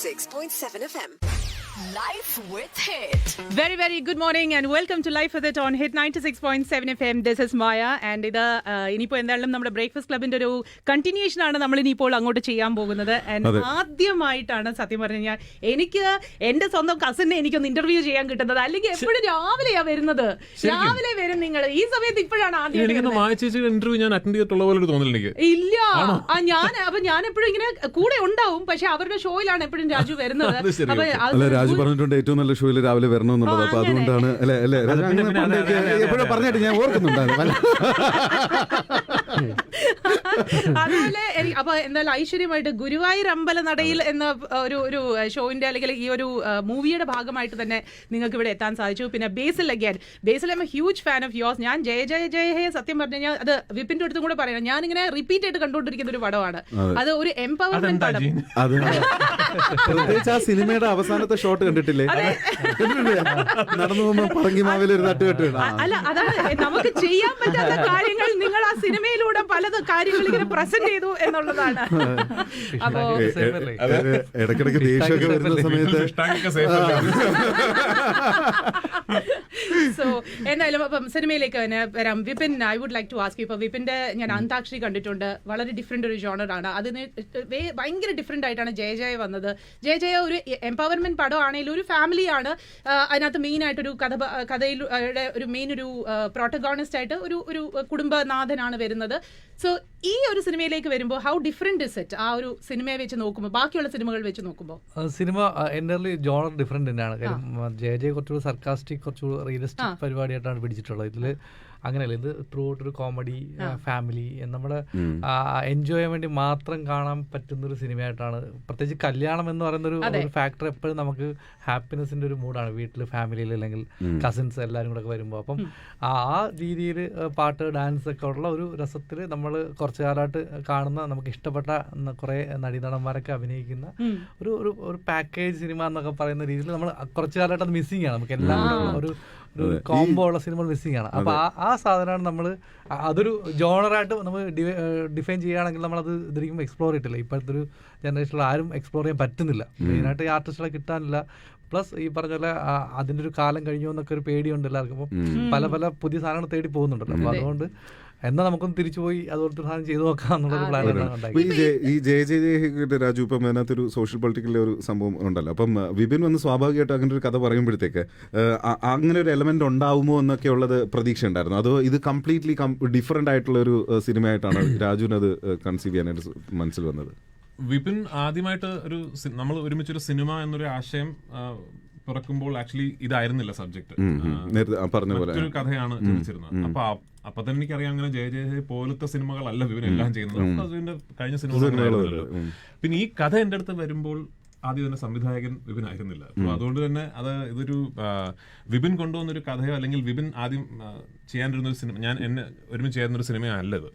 96.7 FM. Life with Hit. Very, very good morning and welcome to Life with It on Hit 96.7 FM. This is Maya and ഇത് ഇനിയിപ്പോൾ എന്തായാലും നമ്മുടെ breakfast ക്ലബിന്റെ ഒരു continuation ആണ് നമ്മൾ ഇനിയിപ്പോൾ അങ്ങോട്ട് ചെയ്യാൻ പോകുന്നത്. ആദ്യമായിട്ടാണ് സത്യം പറഞ്ഞു കഴിഞ്ഞാൽ എനിക്ക് എന്റെ സ്വന്തം കസിനെ എനിക്കൊന്ന് ഇന്റർവ്യൂ ചെയ്യാൻ കിട്ടുന്നത്. അല്ലെങ്കിൽ എപ്പോഴും രാവിലെയാ വരുന്നത്. രാവിലെ വരും നിങ്ങൾ. ഈ സമയത്ത് ഇപ്പോഴാണ് ആദ്യം ഇന്റർവ്യൂ ഞാൻ അറ്റൻഡ് ചെയ്തിട്ടുള്ള പോലെ തോന്നില്ല. ഇല്ല, ഞാൻ എപ്പോഴും ഇങ്ങനെ കൂടെ ഉണ്ടാവും, പക്ഷെ അവരുടെ ഷോയിലാണ് എപ്പോഴും രാജു വരുന്നത്. രാജു പറഞ്ഞിട്ടുണ്ട് ഏറ്റവും നല്ല ഷോയിൽ രാവിലെ വരണമെന്നുള്ളത്. അപ്പൊ അതുകൊണ്ടാണ് എപ്പോഴും പറഞ്ഞിട്ട് ഞാൻ ഓർക്കുന്നുണ്ടായിരുന്നു. അതുപോലെ അപ്പൊ എന്തായാലും ഐശ്വര്യമായിട്ട് ഗുരുവായൂർ അമ്പലനടയിൽ എന്ന ഒരു ഷോയിന്റെ അല്ലെങ്കിൽ ഈ ഒരു മൂവിയുടെ ഭാഗമായിട്ട് തന്നെ നിങ്ങൾക്ക് ഇവിടെ എത്താൻ സാധിച്ചു. പിന്നെ Basil I am a huge fan of yours. ഞാൻ ജയ സത്യം പറഞ്ഞു കഴിഞ്ഞാൽ അത് വിപിന്റെ അടുത്തും കൂടെ പറയണം, ഞാൻ ഇങ്ങനെ റിപ്പീറ്റ് ആയിട്ട് കണ്ടുകൊണ്ടിരിക്കുന്ന ഒരു പടമാണ്. അത് ഒരു എംപവർമെന്റ് പടം. പ്രത്യേകിച്ച് ആ സിനിമയുടെ അവസാനത്തെ ഷോട്ട് കണ്ടിട്ടില്ലേ? നടന്നു പോകുമ്പോ പറങ്കിമാവിൽ ഒരു തട്ടുകെട്ട്. അല്ല, അതാണ് നമുക്ക് ചെയ്യാൻ പറ്റാത്ത കാര്യങ്ങൾ നിങ്ങൾ ആ സിനിമയിലൂടെ പലത് കാര്യങ്ങൾ ഇങ്ങനെ പ്രസന്റ് ചെയ്തു എന്നുള്ളതാണ്. അപ്പോ ഇടയ്ക്കിടയ്ക്ക് ദേഷ്യമൊക്കെ വരുന്ന സമയത്ത് സോ എന്തായാലും അപ്പം സിനിമയിലേക്ക് തന്നെ വരാം. Vipin, I would like to ask you. ഇപ്പൊ വിപിന്റെ ഞാൻ അന്താക്ഷരി കണ്ടിട്ടുണ്ട്. വളരെ ഡിഫറെന്റ് ഒരു ജോണറാണ്. അതിന് ഭയങ്കര ഡിഫറെന്റ് ആയിട്ടാണ് ജയ വന്നത്. ജയ ഒരു എംപവർമെന്റ് പടം ആണെങ്കിലും ഒരു ഫാമിലിയാണ്. അതിനകത്ത് മെയിൻ ആയിട്ടൊരു കഥയിൽ ഒരു മെയിൻ ഒരു പ്രോട്ടഗോണിസ്റ്റ് ആയിട്ട് ഒരു കുടുംബനാഥനാണ് വരുന്നത്. സോ ഈ ഒരു സിനിമയിലേക്ക് വരുമ്പോൾ ഹൗ ഡിഫറെന്റ് ഇസ് ഇറ്റ്? ആ ഒരു സിനിമയെ വെച്ച് നോക്കുമ്പോൾ ബാക്കിയുള്ള സിനിമകൾ വെച്ച് നോക്കുമ്പോൾ സിനിമ എൻ്റെ ജോണർ ഡിഫറെന്റ് തന്നെയാണ്. കാര്യം ജയ കുറച്ചുകൂടി സർക്കാസ്റ്റിക്, കുറച്ചുകൂടി റിയലിസ്റ്റിക് പരിപാടിയായിട്ടാണ് പിടിച്ചിട്ടുള്ളത്. ഇതിൽ അങ്ങനെയല്ല, ഇത് ത്രൂ ഔട്ട് ഒരു കോമഡി ഫാമിലി നമ്മളെ എൻജോയ് ചെയ്യാൻ വേണ്ടി മാത്രം കാണാൻ പറ്റുന്ന ഒരു സിനിമയായിട്ടാണ്. പ്രത്യേകിച്ച് കല്യാണം എന്ന് പറയുന്ന ഒരു ഫാക്ടർ എപ്പോഴും നമുക്ക് ഹാപ്പിനെസിന്റെ ഒരു മൂഡാണ് വീട്ടിൽ, ഫാമിലിയിൽ, അല്ലെങ്കിൽ കസിൻസ് എല്ലാവരും കൂടെ ഒക്കെ വരുമ്പോൾ. അപ്പം ആ രീതിയിൽ പാട്ട്, ഡാൻസ് ഒക്കെ ഉള്ള ഒരു രസത്തിൽ നമ്മൾ കുറച്ചു കാലമായിട്ട് കാണുന്ന നമുക്ക് ഇഷ്ടപ്പെട്ട കുറെ നടീനടന്മാരൊക്കെ അഭിനയിക്കുന്ന ഒരു പാക്കേജ് സിനിമ എന്നൊക്കെ പറയുന്ന രീതിയിൽ നമ്മൾ കുറച്ചു കാലമായിട്ട് അത് മിസ്സിംഗ് ആണ്. നമുക്ക് എല്ലാം ഒരു കോംബോ ഉള്ള സിനിമ മിസ്സിംഗ് ആണ്. അപ്പൊ ആ സാധനമാണ് നമ്മൾ അതൊരു ജോണറായിട്ട് നമ്മൾ ഡിഫൈൻ ചെയ്യുകയാണെങ്കിൽ നമ്മളത് ഇതിരിക്കും എക്സ്പ്ലോർ ചെയ്തിട്ടില്ല. ഇപ്പോഴത്തെ ഒരു ജനറേഷനിൽ ആരും എക്സ്പ്ലോർ ചെയ്യാൻ പറ്റുന്നില്ല. മെയിനായിട്ട് ഈ ആർട്ടിസ്റ്റുകളെ കിട്ടാനില്ല. പ്ലസ് ഈ പറഞ്ഞ പോലെ അതിന്റെ ഒരു കാലം കഴിഞ്ഞു എന്നൊക്കെ ഒരു പേടിയുണ്ട് എല്ലാവർക്കും. അപ്പം പല പുതിയ സാധനങ്ങൾ തേടി പോകുന്നുണ്ടല്ലോ. അപ്പൊ അതുകൊണ്ട് എന്നാ നമുക്കൊന്ന് തിരിച്ചു പോയി അതുപോലത്തെ സാധനം ചെയ്തു നോക്കാം എന്നുള്ളൊരു പ്ലാൻ. ഈ ജയ രാജു, ഇപ്പം അതിനകത്തൊരു സോഷ്യൽ പൊളിറ്റിക്കൽ ഒരു സംഭവം ഉണ്ടല്ലോ. അപ്പം വിപിൻ വന്ന് സ്വാഭാവികമായിട്ട് അങ്ങനെ ഒരു കഥ പറയുമ്പോഴത്തേക്ക് അങ്ങനെ ഒരു എലമെന്റ് ഉണ്ടാവുമോ എന്നൊക്കെ ഉള്ളത് പ്രതീക്ഷ ഉണ്ടായിരുന്നു. അതോ ഇത് കംപ്ലീറ്റ്ലി ഡിഫറെന്റ് ആയിട്ടുള്ള ഒരു സിനിമയായിട്ടാണ് രാജുവിനത് കൺസീവ് ചെയ്യാനായിട്ട് മനസ്സിൽ വന്നത്? വിപിൻ ആദ്യമായിട്ട് നമ്മൾ ഒരുമിച്ചൊരു സിനിമ എന്നൊരു ആശയം പിറക്കുമ്പോൾ ആക്ച്വലി ഇതായിരുന്നില്ല സബ്ജക്ട്, മറ്റൊരു കഥയാണ് ചിന്തിച്ചിരുന്നത്. അപ്പൊ തന്നെ എനിക്കറിയാം അങ്ങനെ ജയ പോലത്തെ സിനിമകളല്ല വിപിൻ എല്ലാം ചെയ്യുന്നത്. അതിന്റെ കഴിഞ്ഞ സിനിമകളായിരുന്നല്ലോ. പിന്നെ ഈ കഥ എന്റെ അടുത്ത് വരുമ്പോൾ ആദ്യം തന്നെ സംവിധായകൻ വിപിൻ ആയിരുന്നില്ല. അപ്പൊ അതുകൊണ്ട് തന്നെ ഇതൊരു വിപിൻ കൊണ്ടുവന്നൊരു കഥയോ അല്ലെങ്കിൽ വിപിൻ ആദ്യം ചെയ്യാനിരുന്ന ഒരു സിനിമ, ഞാൻ എന്നെ ഒരുമിച്ച് ചെയ്യുന്നൊരു സിനിമയല്ലത്.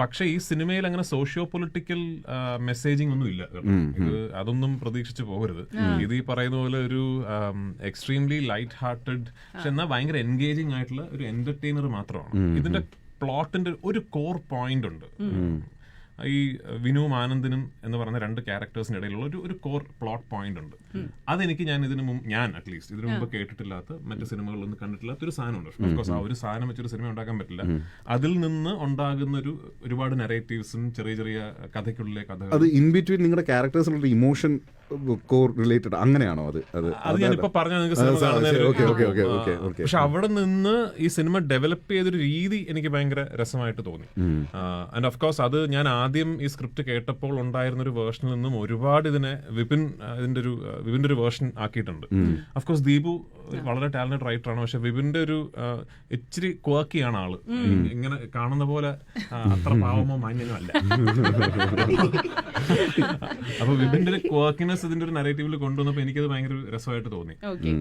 പക്ഷെ ഈ സിനിമയിൽ അങ്ങനെ സോഷ്യോ പൊളിറ്റിക്കൽ മെസ്സേജിങ് ഒന്നും ഇല്ല. ഇത് അതൊന്നും പ്രതീക്ഷിച്ചു പോകരുത്. ഇത് ഈ പറയുന്ന പോലെ ഒരു എക്സ്ട്രീംലി ലൈറ്റ് ഹാർട്ടഡ് പക്ഷെ എന്നാൽ ഭയങ്കര എൻഗേജിങ് ആയിട്ടുള്ള ഒരു എന്റർടൈനർ മാത്രമാണ്. ഇതിന്റെ പ്ലോട്ടിന്റെ ഒരു കോർ പോയിന്റ് ഉണ്ട്. ഈ വിനുവും ആനന്ദിനും എന്ന് പറയുന്ന രണ്ട് ക്യാരക്ടേഴ്സിന് ഇടയിലുള്ള ഒരു കോർ പ്ലോട്ട് പോയിന്റ് ഉണ്ട്. അതെനിക്ക് ഞാൻ അറ്റ്ലീസ്റ്റ് ഇതിനു മുമ്പ് കേട്ടിട്ടില്ലാത്ത, മറ്റു സിനിമകളിലൊന്നും കണ്ടിട്ടില്ലാത്ത ഒരു സാധനമുണ്ട്. ഓഫ്കോഴ്സ് ആ ഒരു സാധനം വെച്ചൊരു സിനിമ ഉണ്ടാക്കാൻ പറ്റില്ല. അതിൽ നിന്ന് ഉണ്ടാകുന്ന ഒരുപാട് നെറേറ്റീവ്സും ചെറിയ ചെറിയ കഥയ്ക്കുള്ളിലെ കഥകൾ, അത് ഇൻ ബിറ്റ്വീൻ നിങ്ങളുടെ ക്യാരക്ടേഴ്സിനുള്ള ഇമോഷൻ കോർ റിലേറ്റഡ് അങ്ങനെയാണോ? അത് ഞാനിപ്പോ പറഞ്ഞ പക്ഷെ അവിടെ നിന്ന് ഈ സിനിമ ഡെവലപ്പ് ചെയ്തൊരു രീതി എനിക്ക് ഭയങ്കര രസമായിട്ട് തോന്നി. ആൻഡ് ഓഫ് കോഴ്സ് അത് ഞാൻ ആദ്യം ഈ സ്ക്രിപ്റ്റ് കേട്ടപ്പോൾ ഉണ്ടായിരുന്ന ഒരു വേർഷനിൽ നിന്നും ഒരുപാട് ഇതിനെ വിപിന്റെ ഒരു വേർഷൻ ആക്കിയിട്ടുണ്ട്. ഓഫ് കോഴ്സ് ദീപു വളരെ ടാലന്റഡ് റൈറ്റർ ആണ്. പക്ഷെ വിപിന്റെ ഒരു ഇച്ചിരി ക്വാക്കിയാണ് ആള്. ഇങ്ങനെ കാണുന്ന പോലെ അത്ര പാവമോ മാന്യമോ അല്ല. അപ്പൊ വിപിന്റെ ഒരു ക്വാക്കിനെസ് ഇതിന്റെ ഒരു നരേറ്റീവിൽ കൊണ്ടുവന്നപ്പോൾ എനിക്കത് ഭയങ്കര രസമായിട്ട് തോന്നി.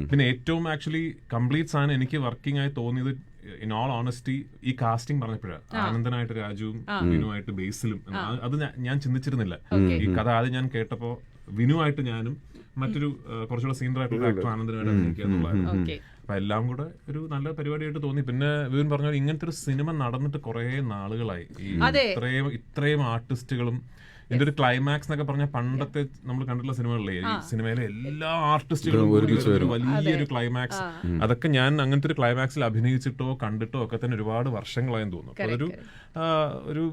പിന്നെ ഏറ്റവും ആക്ച്വലി കംപ്ലീറ്റ് സാധനം എനിക്ക് വർക്കിംഗ് ആയി തോന്നിയത് ഇൻ ഓൾ ഓണസ്റ്റി ഈ കാസ്റ്റിംഗ് പറഞ്ഞപ്പോഴാണ്. ആനന്ദനായിട്ട് രാജുവും വിനുവായിട്ട് ബേസിലും. അത് ഞാൻ ചിന്തിച്ചിരുന്നില്ല. ഈ കഥ ആദ്യം ഞാൻ കേട്ടപ്പോ വിനുവായിട്ട് ഞാനും മറ്റൊരു കുറച്ചുകൂടെ സീനിയർ ആയിട്ടുള്ള ആക്ടർ ആനന്ദനായിട്ട് അഭിനയിക്കുക എന്നുള്ളതായിരുന്നു. അപ്പൊ എല്ലാം കൂടെ ഒരു നല്ല പരിപാടിയായിട്ട് തോന്നി. പിന്നെ വിപിൻ പറഞ്ഞ പോലെ ഇങ്ങനത്തെ ഒരു സിനിമ നടന്നിട്ട് കുറെ നാളുകളായി. ഈ ഇത്രയും ആർട്ടിസ്റ്റുകളും ഇതിന്റെ ഒരു ക്ലൈമാക്സ് എന്നൊക്കെ പറഞ്ഞാൽ പണ്ടത്തെ നമ്മൾ കണ്ടിട്ടുള്ള സിനിമകളിലെ ഈ സിനിമയിലെ എല്ലാ ആർട്ടിസ്റ്റുകളും വലിയൊരു ക്ലൈമാക്സ്, അതൊക്കെ ഞാൻ അങ്ങനത്തെ ഒരു ക്ലൈമാക്സിൽ അഭിനയിച്ചിട്ടോ കണ്ടിട്ടോ ഒക്കെ തന്നെ ഒരുപാട് വർഷങ്ങളായെന്ന് തോന്നുന്നു. അപ്പൊ അതൊരു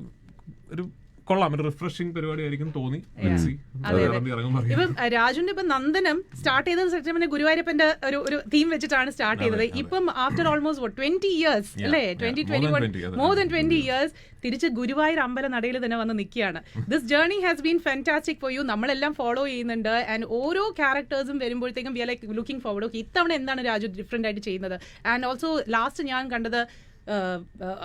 ഒരു കൊള്ളാം, ഒരു റിഫ്രഷിംഗ് പരിപാടി ആയിരിക്കും തോന്നി. ഇപ്പം രാജുവിന്റെ ഇപ്പം നന്ദനം സ്റ്റാർട്ട് ചെയ്തത് സത്യം ഗുരുവായൂരപ്പന്റെ ഒരു തീം വെച്ചിട്ടാണ് സ്റ്റാർട്ട് ചെയ്തത്. ഇപ്പം ആഫ്റ്റർ ഓൾമോസ്റ്റ് 20 years അല്ലേ, 2021 more than 20 years തിരിച്ച് ഗുരുവായൂർ അമ്പല നടയിൽ തന്നെ വന്ന് നിൽക്കുകയാണ്. This journey has been fantastic for you. നമ്മളെല്ലാം ഫോളോ ചെയ്യുന്നുണ്ട്. ആൻഡ് ഓരോ ക്യാരക്ടേഴ്സും വരുമ്പോഴത്തേക്കും we are like looking forward. Okay, ഇത്തവണ എന്താണ് രാജു ഡിഫറെന്റ് ആയിട്ട് ചെയ്യുന്നത്. ആൻഡ് ഓൾസോ ലാസ്റ്റ് ഞാൻ കണ്ടത്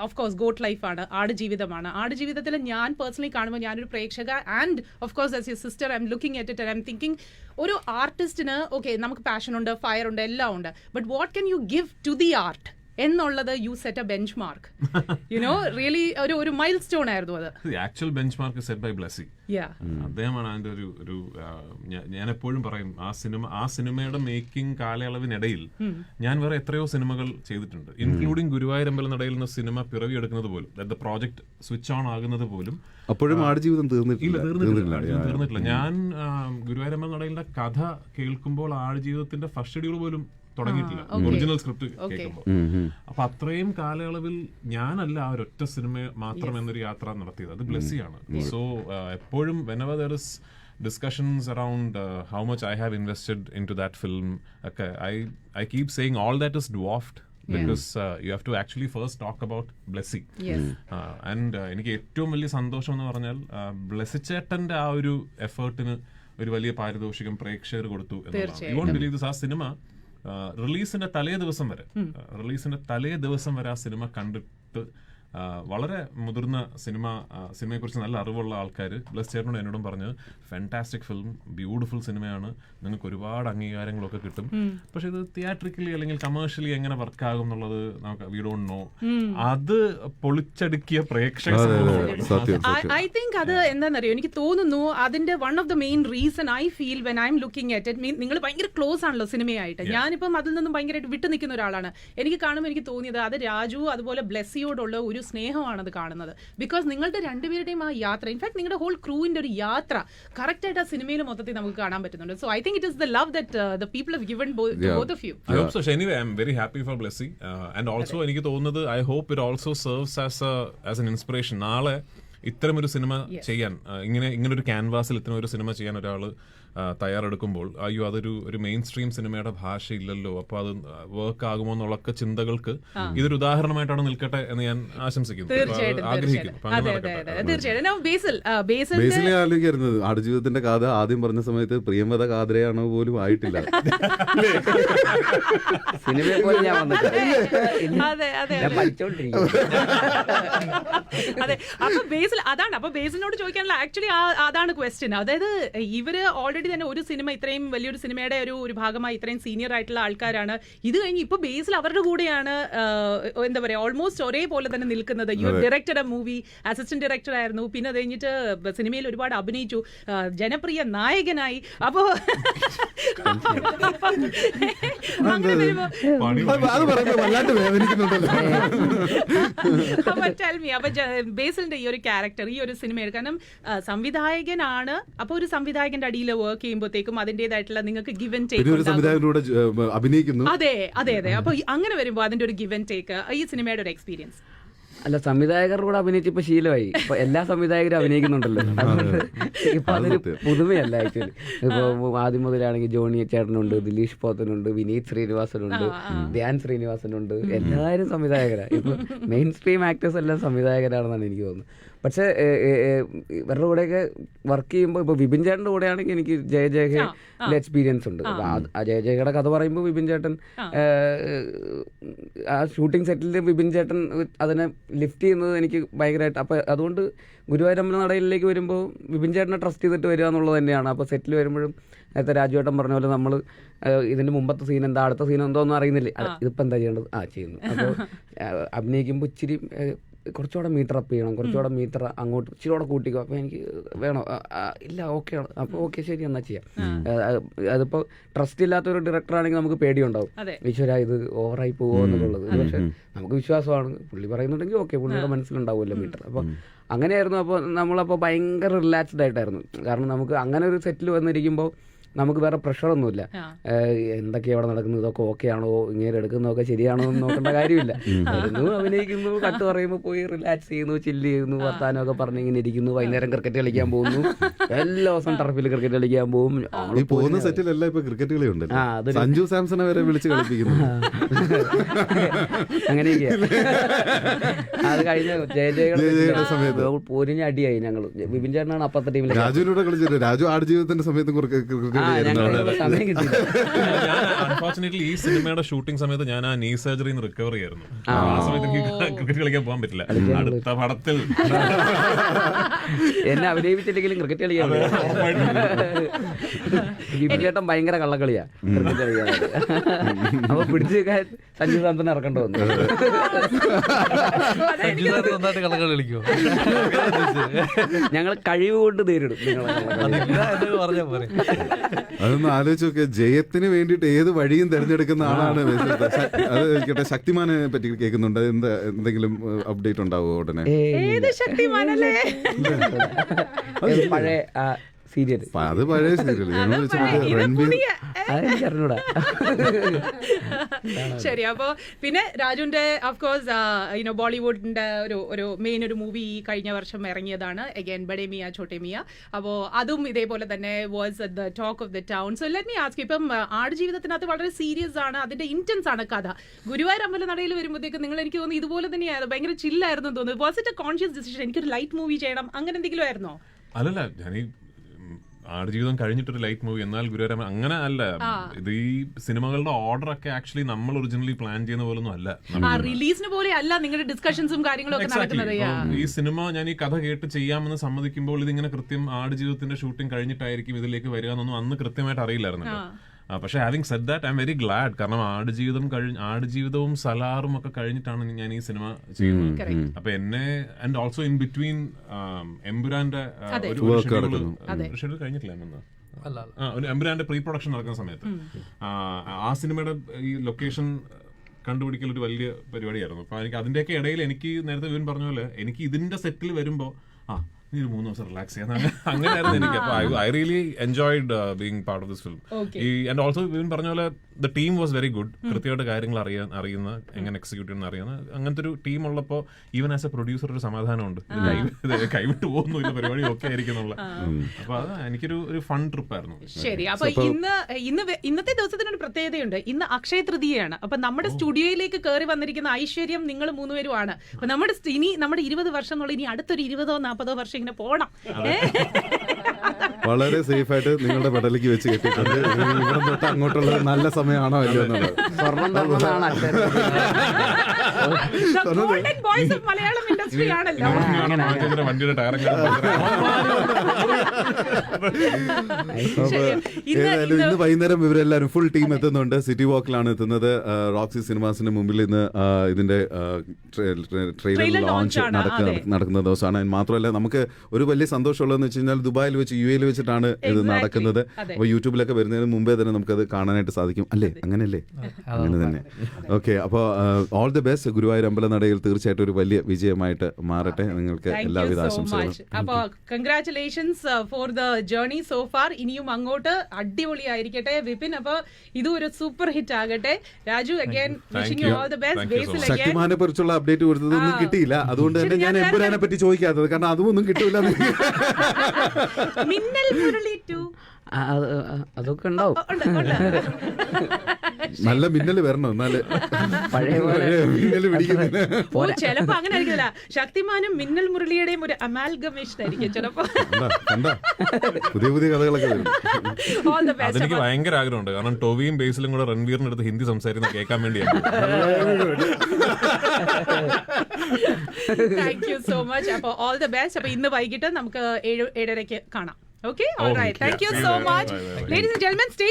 ഓഫ് കോഴ്സ് ഗോട്ട് ലൈഫാണ്, ആടുജീവിതമാണ്. ആടുജീവിതത്തിൽ ഞാൻ പേഴ്സണലി കാണുമ്പോൾ ഞാനൊരു പ്രേക്ഷക, and of course as your sister I am looking at it and I am thinking ഒരു ആർട്ടിസ്റ്റിന് ഓക്കെ നമുക്ക് പാഷൻ ഉണ്ട്, ഫയർ ഉണ്ട്, എല്ലാം ഉണ്ട്, but what can you give to the art എന്നുള്ളത് you set a benchmark, you know really ഒരു milestone ആയിരുന്നു അത്. Actual benchmark set by Blessy. അദ്ദേഹമാണ് അതിന്റെ ഒരു ഞാൻ എപ്പോഴും പറയും, ആ സിനിമയുടെ മേക്കിംഗ് കാലയളവിനിടയിൽ ഞാൻ വേറെ എത്രയോ സിനിമകൾ ചെയ്തിട്ടുണ്ട്, ഇൻക്ലൂഡിംഗ് ഗുരുവായൂരമ്പലം നടയിൽ നിന്ന് സിനിമ പിറവിയെടുക്കുന്നത് പോലും, ദ പ്രോജക്ട് സ്വിച്ച് ഓൺ ആകുന്നത് പോലും അപ്പോഴും ആടുജീവിതം തീർന്നിട്ടില്ല. ഞാൻ ഗുരുവായൂരമ്പലം നടയിലെ കഥ കേൾക്കുമ്പോൾ ആടുജീവിതത്തിന്റെ ഫസ്റ്റ് ഷെഡ്യൂൾ പോലും തുടങ്ങിയിട്ടില്ല, ഒറിജിനൽ സ്ക്രിപ്റ്റ് കേൾക്കുമ്പോൾ. അപ്പൊ അത്രയും കാലയളവിൽ ഞാനല്ല ആ ഒരൊറ്റ സിനിമ മാത്രം എന്നൊരു യാത്ര നടത്തിയത്, അത് ബ്ലെസ്സിയാണ്. സോ എപ്പോഴും whenever there is discussions around how much I have invested into that film, okay, I keep saying all that is dwarfed because you have to actually first talk about Blessy. And എനിക്ക് ഏറ്റവും വലിയ സന്തോഷം എന്ന് പറഞ്ഞാൽ ബ്ലെസ്സി ചേട്ടന്റെ ആ ഒരു എഫേർട്ടിന് ഒരു വലിയ പാരിതോഷികം പ്രേക്ഷകർ കൊടുത്തു എന്നുള്ളതാണ്. യു വോണ്ട് ബിലീവ് ദിസ്, ആ സിനിമ റിലീസിന്റെ തലേ ദിവസം വരെ ആ സിനിമ കണ്ടിട്ട് വളരെ മുതിർന്ന സിനിമയെക്കുറിച്ച് നല്ല അറിവുള്ള ആൾക്കാർ ബ്ലെസ്സി ചേട്ടനോട് എന്നോടും പറഞ്ഞ് ഫാന്റാസ്റ്റിക് ഫിലിം, ബ്യൂട്ടിഫുൾ സിനിമയാണ്, നിങ്ങൾക്ക് ഒരുപാട് അംഗീകാരങ്ങളൊക്കെ കിട്ടും, പക്ഷെ ഇത് തിയേറ്ററിക്കലി അല്ലെങ്കിൽ കമേഴ്ഷ്യലി എങ്ങനെ വർക്കാകും എന്നുള്ളത് നമുക്ക് വി ഡോണ്ട് നോ. അത് പൊളിച്ചടുക്കിയ പ്രേക്ഷക ഐ തിങ്ക് അത് എന്താണെന്നറിയോ, എനിക്ക് തോന്നുന്നു അതിന്റെ one of the main reason I feel when I am looking at it, നിങ്ങൾ ഭയങ്കര ക്ലോസ് ആണല്ലോ സിനിമയായിട്ട്, ഞാനിപ്പം അതിൽ നിന്നും ഭയങ്കരമായിട്ട് വിട്ടു നിൽക്കുന്ന ഒരാളാണ്. എനിക്ക് കാണുമ്പോൾ എനിക്ക് തോന്നിയത് അത് രാജു അതുപോലെ ബ്ലെസ്സിയോടുള്ള ഒരു സ്നേഹമാണത് കാണുന്നത്. ബിക്കോസ് നിങ്ങളുടെ രണ്ടുപേരുടെയും ആ യാത്ര, ഇൻഫാക്ട് നിങ്ങളുടെ ഹോൾ ക്രൂവിന്റെ ഒരു യാത്ര കറക്റ്റ് ആയിട്ട് ആ സിനിമയിൽ മൊത്തത്തിൽ നമുക്ക് കാണാൻ പറ്റുന്നുണ്ട്. So I think it is the love that the people have given both of you. I hope so. Anyway, I am very happy for Blessy, and also എനിക്ക് തോന്നുന്നത് I hope it also serves as an inspiration. നാളെ ഇത്തരമൊരു cinema ചെയ്യാൻ, ഇങ്ങനെ ഒരു ക്യാൻവാസിൽ ഇത്തരം ഒരു സിനിമ ചെയ്യാൻ ഒരാൾ തയ്യാറെടുക്കുമ്പോൾ അയ്യോ അതൊരു മെയിൻ സ്ട്രീം സിനിമയുടെ ഭാഷ ഇല്ലല്ലോ, അപ്പൊ അത് വർക്ക് ആകുമോ എന്നുള്ളൊക്കെ ചിന്തകൾക്ക് ഇതൊരു ഉദാഹരണമായിട്ടാണ് നിൽക്കട്ടെ എന്ന് ഞാൻ ആശംസിക്കുന്നു, ആഗ്രഹിക്കുന്നു. ആലോചിക്കായിരുന്നത് ആടുജീവിതത്തിന്റെ കഥ ആദ്യം പറഞ്ഞ സമയത്ത് പ്രിയമത കാതരയാണോ പോലും ആയിട്ടില്ല. സിനിമയെ പോലെ ഞാൻ അതെ. അപ്പൊ ബേസിലിനോട് ചോദിക്കാനുള്ള ആക്ച്വലി അതാണ് ക്വസ്റ്റ്യൻ. അതായത് ഇവര് ഓൾറെഡി തന്നെ ഒരു സിനിമ, ഇത്രയും വലിയൊരു സിനിമയുടെ ഒരു ഭാഗമായി ഇത്രയും സീനിയർ ആയിട്ടുള്ള ആൾക്കാരാണ്. ഇത് കഴിഞ്ഞ് ഇപ്പൊ ബേസിൽ അവരുടെ കൂടെയാണ് എന്താ പറയാ ഓൾമോസ്റ്റ് ഒരേപോലെ തന്നെ നിൽക്കുന്നത്. You directed a movie, assistant director ആയിരുന്നു, പിന്നെ അത് കഴിഞ്ഞിട്ട് സിനിമയിൽ ഒരുപാട് അഭിനയിച്ചു, ജനപ്രിയ നായകനായി. അപ്പോ ബേസിലിന്റെ ഈ ഒരു ക്യാരക്ടർ, ഈ ഒരു സിനിമയിൽ, കാരണം സംവിധായകനാണ്, അപ്പൊ ഒരു സംവിധായകന്റെ അടിയിൽ വർക്ക് ചെയ്യുമ്പോഴത്തേക്കും അതിന്റേതായിട്ടുള്ള നിങ്ങൾക്ക് ഗിവ് ആൻഡ് ടേക്ക് അഭിനയിക്കുന്നു. അതെ അതെ അതെ. അപ്പൊ അങ്ങനെ വരുമ്പോൾ അതിന്റെ ഒരു ഗിവ് ആൻഡ് ടേക്ക് ഈ സിനിമയുടെ ഒരു എക്സ്പീരിയൻസ്. അല്ല, സംവിധായകരുടെ കൂടെ അഭിനയിച്ചിപ്പോ ശീലമായി. ഇപ്പൊ എല്ലാ സംവിധായകരും അഭിനയിക്കുന്നുണ്ടല്ലോ, ഇപ്പൊ അതൊരു പുതുമയല്ല ആക്ച്വലി. ഇപ്പൊ ആദ്യം മുതലാണെങ്കിൽ ജോണി ചേട്ടനുണ്ട്, ദിലീഷ് പോത്തനുണ്ട്, വിനീത് ശ്രീനിവാസനുണ്ട്, ധ്യാൻ ശ്രീനിവാസനുണ്ട്, എല്ലാവരും സംവിധായകരാണ്. ഇപ്പൊ മെയിൻ സ്ട്രീം ആക്ടേഴ്സ് എല്ലാം സംവിധായകരാണെന്നാണ് എനിക്ക് തോന്നുന്നത്. പക്ഷെ ഇവരുടെ കൂടെയൊക്കെ വർക്ക് ചെയ്യുമ്പോൾ ഇപ്പോൾ വിപിൻ ചേട്ടൻ്റെ കൂടെയാണെങ്കിൽ എനിക്ക് ജയജയയുടെ എക്സ്പീരിയൻസ് ഉണ്ട്. ആ ജയജയയുടെ കഥ പറയുമ്പോൾ വിപിൻ ചേട്ടൻ ആ ഷൂട്ടിംഗ് സെറ്റിൽ വിപിൻ ചേട്ടൻ അതിനെ ലിഫ്റ്റ് ചെയ്യുന്നത് എനിക്ക് ഭയങ്കരമായിട്ട്. അപ്പോൾ അതുകൊണ്ട് ഗുരുവായൂരമ്പലം നടയിലേക്ക് വരുമ്പോൾ വിപിൻ ചേട്ടനെ ട്രസ്റ്റ് ചെയ്തിട്ട് വരിക എന്നുള്ളത് തന്നെയാണ്. അപ്പോൾ സെറ്റിൽ വരുമ്പോഴും നേരത്തെ രാജുവേട്ടൻ പറഞ്ഞ പോലെ നമ്മൾ ഇതിൻ്റെ മുമ്പത്തെ സീൻ എന്താ, അടുത്ത സീൻ എന്തോ ഒന്നും അറിയുന്നില്ല, ഇതിപ്പോൾ എന്താ ചെയ്യേണ്ടത്, ചെയ്യുന്നു. അപ്പോൾ അഭിനയിക്കുമ്പോൾ ഇച്ചിരി കുറച്ചുകൂടെ മീറ്റർ അപ്പ് ചെയ്യണം, കുറച്ചുകൂടെ മീറ്റർ അങ്ങോട്ട് ഇച്ചിരി കൂട്ടിക്കോ, അപ്പോൾ എനിക്ക് വേണോ, ഇല്ല ഓക്കെ ആണ്, അപ്പോൾ ഓക്കെ ശരി എന്നാൽ ചെയ്യാം. അതിപ്പോൾ ട്രസ്റ്റ് ഇല്ലാത്ത ഒരു ഡയറക്ടറാണെങ്കിൽ നമുക്ക് പേടിയുണ്ടാവും, ഈശ്വര ഇത് ഓവറായി പോകുമോ എന്നുള്ളത്. പക്ഷേ നമുക്ക് വിശ്വാസമാണ്, പുള്ളി പറയുന്നുണ്ടെങ്കിൽ ഓക്കെ, പുള്ളിയുടെ മനസ്സിലുണ്ടാവുമല്ലോ മീറ്റർ. അപ്പോൾ അങ്ങനെയായിരുന്നു. അപ്പോൾ നമ്മളപ്പോൾ ഭയങ്കര റിലാക്സ്ഡ് ആയിട്ടായിരുന്നു. കാരണം നമുക്ക് അങ്ങനെ ഒരു സെറ്റിൽ വന്നിരിക്കുമ്പോൾ നമുക്ക് വേറെ പ്രഷറൊന്നുമില്ല. എന്തൊക്കെയാണ് അവിടെ നടക്കുന്നത്, ഇതൊക്കെ ഓക്കെ ആണോ, ഇങ്ങനെ എടുക്കുന്നതൊക്കെ ശരിയാണോ എന്ന് നോക്കേണ്ട കാര്യമില്ല. വരുന്നു, അഭിനയിക്കുന്നു, കട്ട് പറയുമ്പോൾ പോയി റിലാക്സ് ചെയ്യുന്നു, ചില്ല് ചെയ്യുന്നു, വർത്താനമൊക്കെ പറഞ്ഞ് ഇങ്ങനെ ഇരിക്കുന്നു. വൈകുന്നേരം ക്രിക്കറ്റ് കളിക്കാൻ പോകുന്നു, എല്ലാ ദിവസവും ടർഫിൽ ക്രിക്കറ്റ് കളിക്കാൻ പോകും. പോകുന്ന സെറ്റിലെല്ലാം ഇപ്പൊ ക്രിക്കറ്റ് കളി ഉണ്ട്. സഞ്ജു സാംസണെ വരെ വിളിച്ച് കളിപ്പിക്കുന്നു. അങ്ങനെയൊക്കെയാ. അത് കഴിഞ്ഞ ജയജയുടെ സമയത്ത് പോരിഞ്ഞ അടിയായി ഞങ്ങൾ. വിപിൻ ചേട്ടനാണ് അപ്പത്തെ ടീമിൽ. രാജുവിനോട് കളിച്ചിട്ട് രാജു ആടുജീവിതത്തിന്റെ സമയത്ത് സമയം കിട്ടിയില്ല. ഞാൻ അൺഫോർച്ചുനേറ്റ്ലി ഈ സിനിമയുടെ ഷൂട്ടിംഗ് സമയത്ത് ഞാൻ ആ നീ സർജറിയിൽ നിന്ന് റിക്കവർ ചെയ്യായിരുന്നു. ആ സമയത്ത് എനിക്ക് ക്രിക്കറ്റ് കളിക്കാൻ പോകാൻ പറ്റില്ല. അടുത്ത പടത്തിൽ എന്നെ അഭിനയിപ്പിച്ചില്ലെങ്കിലും ക്രിക്കറ്റ് കളിക്കാൻ. വിപിൻ ഭയങ്കര കള്ളക്കളിയാ ക്രിക്കറ്റ് കളിക്കാൻ. അപ്പൊ പിടിച്ചു വെക്കാൻ സഞ്ജു സാംസൺ ഇറക്കേണ്ട വന്നു. ഞങ്ങൾ കഴിവ് കൊണ്ട് നേരിടും. അതൊന്ന് ആലോചിച്ച് നോക്കിയ, ജയത്തിന് വേണ്ടിയിട്ട് ഏത് വഴിയും തെരഞ്ഞെടുക്കുന്ന ആളാണ്. അത് കേട്ടെ, ശക്തിമാനെ പറ്റി കേൾക്കുന്നുണ്ട്. എന്തെങ്കിലും അപ്ഡേറ്റ് ഉണ്ടാവുമോ ഉടനെ? പഴയ സീരിയൽ, അത് പഴയ സീരിയൽ. ശരി. അപ്പൊ പിന്നെ രാജുവിന്റെ ഓഫ്കോഴ്സ് ബോളിവുഡിന്റെ ഒരു മെയിൻ ഒരു മൂവി കഴിഞ്ഞ വർഷം ഇറങ്ങിയതാണ്, അഗൈൻ ബഡേ മിയ ഛോട്ടെ മിയ. അപ്പോൾ അതും ഇതേപോലെ തന്നെ was the talk of the town. So let me ask, ഇപ്പം ആടുജീവിതത്തിനകത്ത് വളരെ സീരിയസ് ആണ്, അതിന്റെ ഇന്റൻസ് ആണ് കഥ. ഗുരുവായൂർ അമ്പലനടയിൽ വരുമ്പോഴത്തേക്ക് നിങ്ങൾ, എനിക്ക് തോന്നുന്നു ഇതുപോലെ തന്നെയായിരുന്നു, ഭയങ്കര ചില്ലായിരുന്നു തോന്നുന്നു. Was it A conscious decision, എനിക്കൊരു ലൈറ്റ് മൂവി ചെയ്യണം, അങ്ങനെ എന്തെങ്കിലും ആയിരുന്നോ? അല്ലല്ല, ഞാൻ ആടുജീവിതം കഴിഞ്ഞിട്ടൊരു ലൈറ്റ് മൂവി, എന്നാൽ ഗുരുവായൂർ അങ്ങനെ അല്ല. ഇത് ഈ സിനിമകളുടെ ഓർഡർ ഒക്കെ ആക്ച്വലി നമ്മൾ ഒറിജിനലി പ്ലാൻ ചെയ്യുന്ന പോലൊന്നും അല്ല. റിലീസിന് പോലെ അല്ല നിങ്ങളുടെ ഡിസ്കഷൻസും കാര്യങ്ങളും ഒക്കെ നടക്കുന്നത്. ഈ സിനിമ ഞാൻ ഈ കഥ കേട്ട് ചെയ്യാമെന്ന് സമ്മതിക്കുമ്പോൾ ഇതിങ്ങനെ കൃത്യം ആടുജീവിതത്തിന്റെ ഷൂട്ടിംഗ് കഴിഞ്ഞിട്ടായിരിക്കും ഇതിലേക്ക് വരിക എന്നൊന്നും അന്ന് കൃത്യമായിട്ട് അറിയില്ലായിരുന്നല്ലോ. പക്ഷെ having said that I am very glad. കാരണം ആടുജീവിതവും സലാറും ഒക്കെ കഴിഞ്ഞിട്ടാണ് ഞാൻ ഈ സിനിമ ചെയ്യുന്നത്. അപ്പൊ എന്നെ ആൻഡ് ഓൾസോ ഇൻ ബിറ്റ്വീൻ എമ്പുരാന്റെ ഒരു ഷെഡ്യൂൾ കഴിഞ്ഞിട്ടില്ല എമ്പുരാന്റെ പ്രീ പ്രൊഡക്ഷൻ നടക്കുന്ന സമയത്ത് ആ സിനിമയുടെ ഈ ലൊക്കേഷൻ കണ്ടുപിടിക്കൽ ഒരു വലിയ പരിപാടിയായിരുന്നു. അപ്പൊ എനിക്ക് അതിന്റെയൊക്കെ ഇടയിൽ എനിക്ക് നേരത്തെ വിവൻ പറഞ്ഞ പോലെ എനിക്ക് ഇതിന്റെ സെറ്റിൽ വരുമ്പോ നീ 3 ദിവസം റിലാക്സ് ചെയ്യാൻ അങ്ങനെയായിരുന്നു എനിക്ക്. അപ്പൊ I really enjoyed being part of this film. And also ഇവൻ പറഞ്ഞ പോലെ the team was very good. കൃത്യമായിട്ട് കാര്യങ്ങൾ അറിയുന്ന എങ്ങനെ എക്സിക്യൂട്ട് ചെയ്യുന്ന അറിയുന്ന അങ്ങനത്തെ ഒരു ടീം ഉള്ളപ്പോ ഈവൻ ആസ് എ പ്രൊഡ്യൂസർ ഒരു സമാധാനമുണ്ട്, കൈവിട്ട് പോകുന്നില്ല, പരിപാടി ഒക്കെ ആയിരിക്കും എന്നുള്ള. അപ്പൊ അത് എനിക്കൊരു ഫൺ ട്രിപ്പ് ആയിരുന്നു. ശരി. അപ്പൊ ഇന്നത്തെ ദിവസത്തിനൊരു പ്രത്യേകതയുണ്ട്. ഇന്ന് അക്ഷയ തൃതീയയാണ്. അപ്പൊ നമ്മുടെ സ്റ്റുഡിയോയിലേക്ക് കയറി വന്നിരിക്കുന്ന ഐശ്വര്യം നിങ്ങൾ 3 പേരുമാണ്. അപ്പൊ നമ്മുടെ 20 വർഷം എന്നുള്ള ഇനി അടുത്തൊരു 20-40 വർഷം ഇങ്ങനെ പോണം. വളരെ സേഫ് ആയിട്ട് നിങ്ങളുടെ പെടലേക്ക് വെച്ച് കെട്ടിയിട്ടുണ്ട്. ഇവിടെ തൊട്ട് അങ്ങോട്ടുള്ള നല്ല സമയമാണോ അല്ലയോ എന്നുള്ളത്. മലയാളം ഇൻഡസ്ട്രി ആണല്ലോ. വണ്ടിയുടെ ടയർ ഏതായാലും ഇന്ന് വൈകുന്നേരം ഇവരെല്ലാവരും ഫുൾ ടീം എത്തുന്നുണ്ട്. സിറ്റി വാക്കിലാണ് എത്തുന്നത്. റോക്സി സിനിമാസിന് മുമ്പിൽ ഇന്ന് ഇതിന്റെ ട്രെയിലർ ലോഞ്ച് നടക്കുന്ന ദിവസമാണ്. മാത്രമല്ല നമുക്ക് ഒരു വലിയ സന്തോഷമുള്ളതെന്ന് വെച്ച് കഴിഞ്ഞാൽ ദുബായിൽ വെച്ച് UAE വെച്ചിട്ടാണ് ഇത് നടക്കുന്നത്. അപ്പോൾ യൂട്യൂബിലൊക്കെ വരുന്നതിന് മുമ്പേ തന്നെ നമുക്കത് കാണാനായിട്ട് സാധിക്കും അല്ലേ? അങ്ങനെയല്ലേ? അങ്ങനെ തന്നെ. ഓക്കെ, അപ്പോൾ ഓൾ ദി ബെസ്റ്റ്. ഗുരുവായൂർ അമ്പലനടയിൽ തീർച്ചയായിട്ടും ഒരു വലിയ വിജയമായിട്ട് മാറട്ടെ. നിങ്ങൾക്ക് എല്ലാവിധ ആശംസകളും. അപ്പോൾ congratulations for the journey so far. ഇനിയും അങ്ങോട്ട് അടിപൊളിയായിരിക്കട്ടെ വിപിൻ. അപ്പോൾ ഇതും ഒരു സൂപ്പർ ഹിറ്റ് ആകട്ടെ. Raju, again wishing you all the best. ശക്തിമാനെ കുറിച്ചുള്ള അപ്ഡേറ്റ് കൊടുത്തതൊന്നും കിട്ടിയില്ല, അതുകൊണ്ട് തന്നെ ഞാൻ എമ്പുരാനെ പറ്റി ചോദിക്കാത്തത്. കാരണം അതൊന്നും കിട്ടില്ല. മിന്നൽ മുരളി 2 അതൊക്കെ ഉണ്ടാവും. നല്ല മിന്നൽ വരണം, എന്നാല് പഴയ മിന്നൽ പിടിക്കുന്നില്ല. ചിലപ്പോ അങ്ങനെ ആയിരിക്കില്ല. ശക്തിമാനും മിന്നൽ മുരളിയുടെയും ഒരു അമാൽഗമേഷൻ ആയിരിക്കും ചിലപ്പോ. പുതിയ കഥകളൊക്കെ വരും. അതെനിക്ക് ഭയങ്കര ആഗ്രഹമുണ്ട്. കാരണം ടോവിയും ബേസിലും കൂടെ രൺവീറിന്റെ അടുത്ത് ഹിന്ദി സംസാരിക്കുന്ന കേൾക്കാൻ വേണ്ടിയാണ്. Thank you so much. അപ്പോൾ ഓൾ ദ ബെസ്റ്റ്. അപ്പൊ ഇന്ന് വൈകിട്ട് നമുക്ക് 7:30 കാണാം. Okay, all right. Thank you so much. Ladies and gentlemen, stay